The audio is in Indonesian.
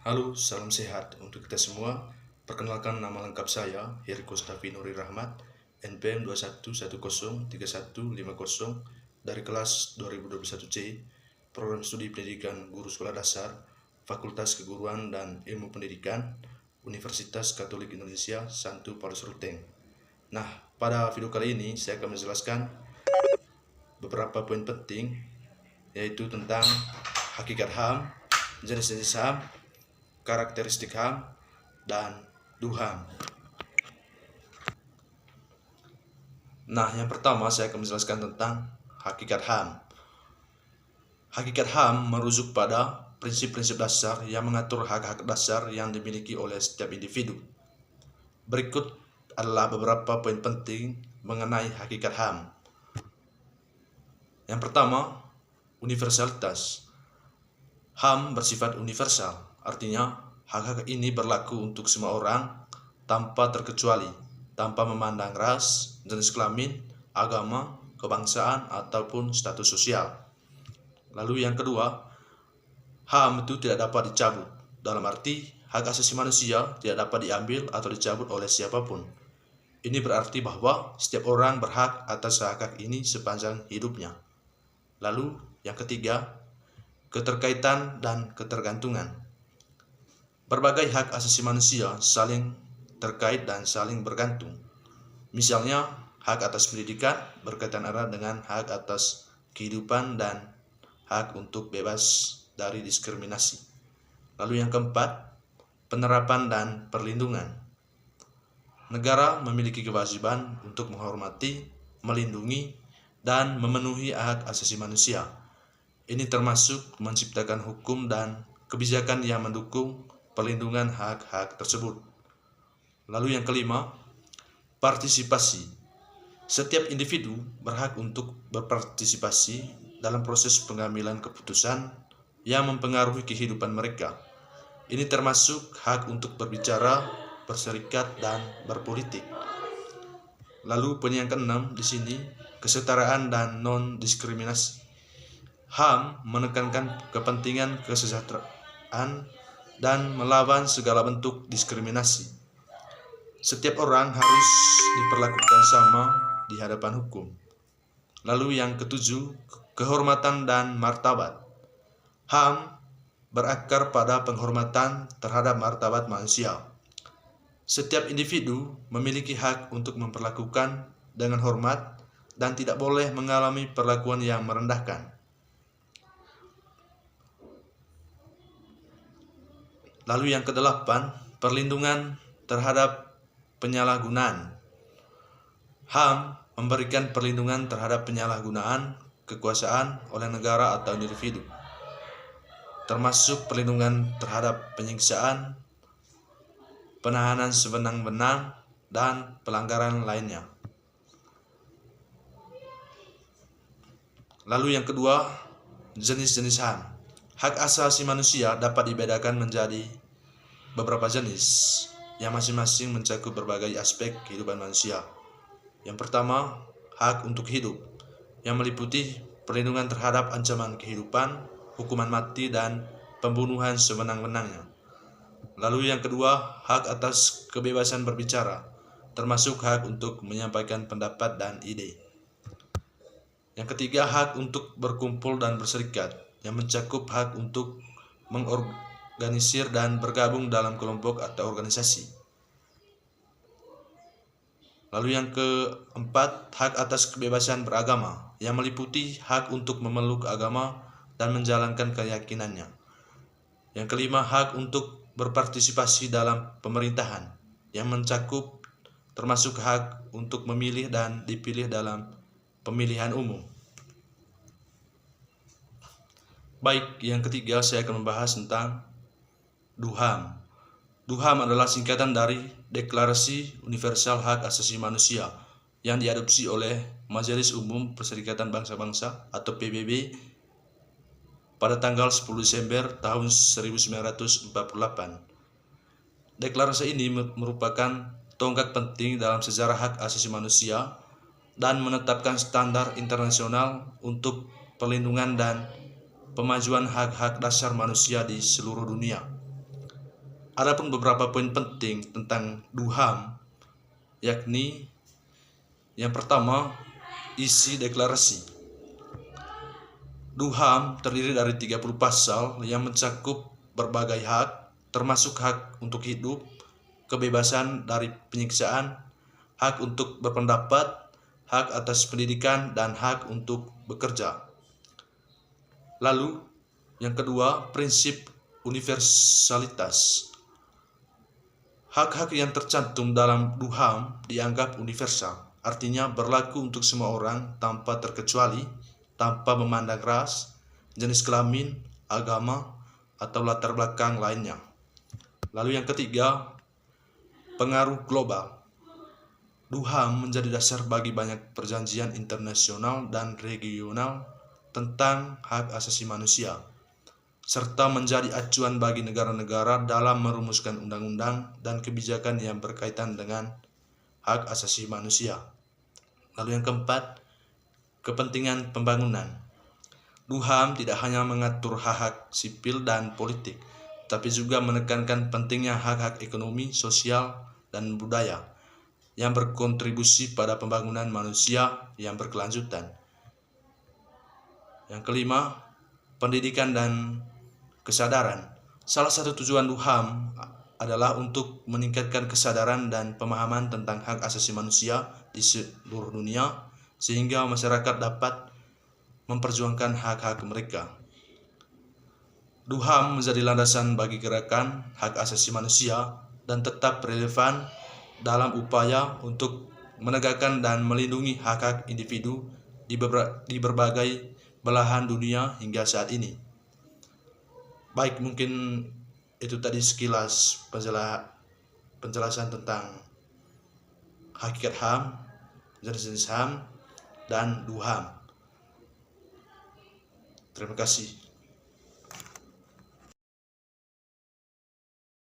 Halo, salam sehat untuk kita semua. Perkenalkan, nama lengkap saya Heri Kostafi Nuri Rahmat, NPM 21103150 dari kelas 2021C, Program Studi Pendidikan Guru Sekolah Dasar, Fakultas Keguruan dan Ilmu Pendidikan, Universitas Katolik Indonesia, Santo Paulus Ruteng. Nah, pada video kali ini saya akan menjelaskan beberapa poin penting, yaitu tentang hakikat HAM, jenis-jenis HAM, karakteristik HAM, dan DUHAM. Nah, yang pertama saya akan menjelaskan tentang hakikat HAM. Hakikat HAM merujuk pada prinsip-prinsip dasar yang mengatur hak-hak dasar yang dimiliki oleh setiap individu. Berikut adalah beberapa poin penting mengenai hakikat HAM. Yang pertama, universalitas. HAM bersifat universal, artinya hak-hak ini berlaku untuk semua orang tanpa terkecuali, tanpa memandang ras, jenis kelamin, agama, kebangsaan, ataupun status sosial. Lalu yang kedua, HAM itu tidak dapat dicabut, dalam arti hak asasi manusia tidak dapat diambil atau dicabut oleh siapapun. Ini berarti bahwa setiap orang berhak atas hak-hak ini sepanjang hidupnya. Lalu yang ketiga, keterkaitan dan ketergantungan. Berbagai hak asasi manusia saling terkait dan saling bergantung. Misalnya, hak atas pendidikan berkaitan erat dengan hak atas kehidupan dan hak untuk bebas dari diskriminasi. Lalu yang keempat, penerapan dan perlindungan. Negara memiliki kewajiban untuk menghormati, melindungi, dan memenuhi hak asasi manusia. Ini termasuk menciptakan hukum dan kebijakan yang mendukung perlindungan hak-hak tersebut. Lalu yang kelima, partisipasi. Setiap individu berhak untuk berpartisipasi dalam proses pengambilan keputusan yang mempengaruhi kehidupan mereka. Ini termasuk hak untuk berbicara, berserikat, dan berpolitik. Lalu poin yang keenam di sini, kesetaraan dan non-diskriminasi. HAM menekankan kepentingan kesejahteraan dan melawan segala bentuk diskriminasi. Setiap orang harus diperlakukan sama di hadapan hukum. Lalu yang ketujuh, kehormatan dan martabat. HAM berakar pada penghormatan terhadap martabat manusia. Setiap individu memiliki hak untuk memperlakukan dengan hormat dan tidak boleh mengalami perlakuan yang merendahkan. Lalu yang kedelapan, perlindungan terhadap penyalahgunaan. HAM memberikan perlindungan terhadap penyalahgunaan kekuasaan oleh negara atau individu, termasuk perlindungan terhadap penyiksaan, penahanan sewenang-wenang, dan pelanggaran lainnya. Lalu yang kedua, jenis-jenis HAM. Hak asasi manusia dapat dibedakan menjadi beberapa jenis yang masing-masing mencakup berbagai aspek kehidupan manusia. Yang pertama, hak untuk hidup, yang meliputi perlindungan terhadap ancaman kehidupan, hukuman mati, dan pembunuhan sewenang-wenangnya. Lalu yang kedua, hak atas kebebasan berbicara, termasuk hak untuk menyampaikan pendapat dan ide. Yang ketiga, hak untuk berkumpul dan berserikat, yang mencakup hak untuk mengorganisir dan bergabung dalam kelompok atau organisasi. Lalu yang keempat, hak atas kebebasan beragama, yang meliputi hak untuk memeluk agama dan menjalankan keyakinannya. Yang kelima, hak untuk berpartisipasi dalam pemerintahan, yang mencakup termasuk hak untuk memilih dan dipilih dalam pemilihan umum. Baik, yang ketiga saya akan membahas tentang DUHAM. DUHAM adalah singkatan dari Deklarasi Universal Hak Asasi Manusia yang diadopsi oleh Majelis Umum Perserikatan Bangsa-Bangsa atau PBB pada tanggal 10 Desember tahun 1948. Deklarasi ini merupakan tonggak penting dalam sejarah hak asasi manusia dan menetapkan standar internasional untuk perlindungan dan pemajuan hak-hak dasar manusia di seluruh dunia. Adapun beberapa poin penting tentang DUHAM, yakni yang pertama, isi deklarasi. DUHAM terdiri dari 30 pasal yang mencakup berbagai hak, termasuk hak untuk hidup, kebebasan dari penyiksaan, hak untuk berpendapat, hak atas pendidikan, dan hak untuk bekerja. Lalu, yang kedua, prinsip universalitas. Hak-hak yang tercantum dalam DUHAM dianggap universal, artinya berlaku untuk semua orang tanpa terkecuali, tanpa memandang ras, jenis kelamin, agama, atau latar belakang lainnya. Lalu yang ketiga, pengaruh global. DUHAM menjadi dasar bagi banyak perjanjian internasional dan regional tentang hak asasi manusia, serta menjadi acuan bagi negara-negara dalam merumuskan undang-undang dan kebijakan yang berkaitan dengan hak asasi manusia. Lalu yang keempat, kepentingan pembangunan. DUHAM tidak hanya mengatur hak-hak sipil dan politik, tapi juga menekankan pentingnya hak-hak ekonomi, sosial, dan budaya yang berkontribusi pada pembangunan manusia yang berkelanjutan. Yang kelima, pendidikan dan kesadaran. Salah satu tujuan DUHAM adalah untuk meningkatkan kesadaran dan pemahaman tentang hak asasi manusia di seluruh dunia, sehingga masyarakat dapat memperjuangkan hak-hak mereka. DUHAM menjadi landasan bagi gerakan hak asasi manusia dan tetap relevan dalam upaya untuk menegakkan dan melindungi hak-hak individu di berbagai belahan dunia hingga saat ini. Baik, mungkin itu tadi sekilas penjelasan tentang hakikat HAM, jenis-jenis HAM, dan DUHAM. Terima kasih.